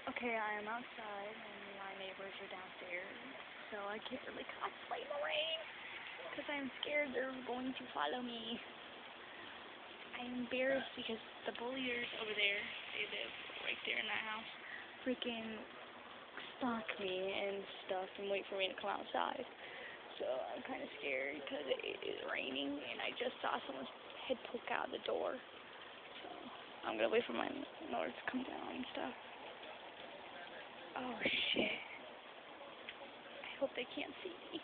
Okay, I am outside, and my neighbors are downstairs, so I can't really cosplay in the rain, because I'm scared they're going to follow me. I'm embarrassed because the bulliers over there, they live right there in that house, freaking stalk me and stuff and wait for me to come outside. So I'm kind of scared because it is raining, and I just saw someone's head poke out the door. So I'm going to wait for my neighbors to come down and stuff. Oh, shit. I hope they can't see me.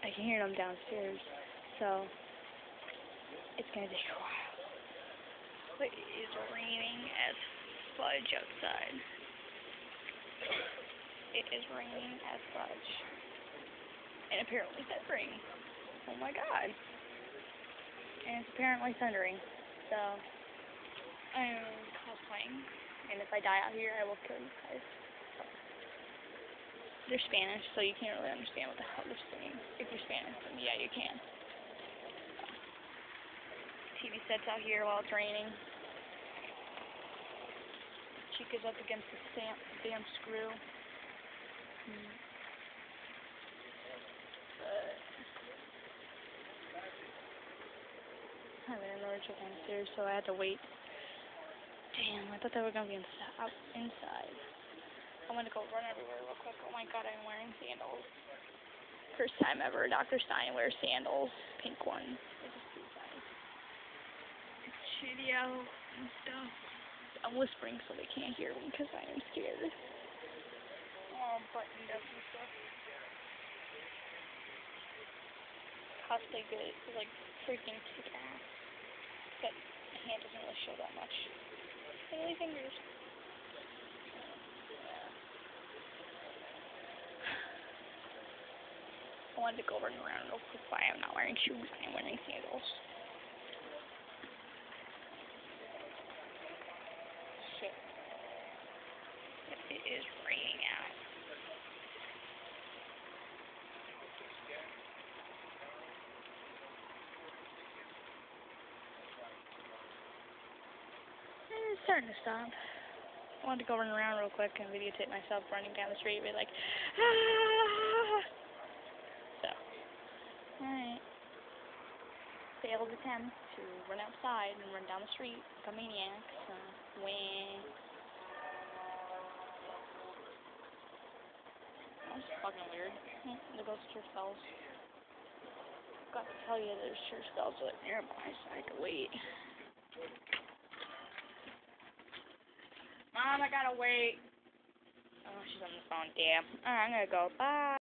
I can hear them downstairs, so it's going to take a while. But it is raining as fudge outside. It is raining as fudge. And apparently thundering. Oh my god. And it's apparently thundering. So, I'm cosplaying. And if I die out here, I will kill you guys. They're Spanish, so you can't really understand what the hell they're saying. If you're Spanish, then yeah, you can. TV sets out here while it's raining. Chica's up against the damn screw. But I have an allergic downstairs, so I had to wait. Damn, I thought they were gonna be inside. I want to go run everywhere real quick. Oh my god, I'm wearing sandals. First time ever Dr. Stein wears sandals. Pink ones. They're just cute guys. It's shitty out and stuff. I'm whispering so they can't hear me because I am scared. All buttoned up and stuff. Cosplay good is like freaking kick ass. But my hand doesn't really show that much. Tiny fingers. I wanted to go running around real quick, but I am not wearing shoes. I am wearing sandals. Shit. It is raining out. It's starting to stop. I wanted to go running around real quick and videotape myself running down the street and be like, ah! So, alright. Failed attempt to run outside and run down the street like a maniac, so, wah. That's fucking weird. The ghost church bells. Got to tell you, there's church bells right nearby, so I had to wait. Mom, I gotta wait. Oh, she's on the phone. Damn. Alright, I'm gonna go. Bye.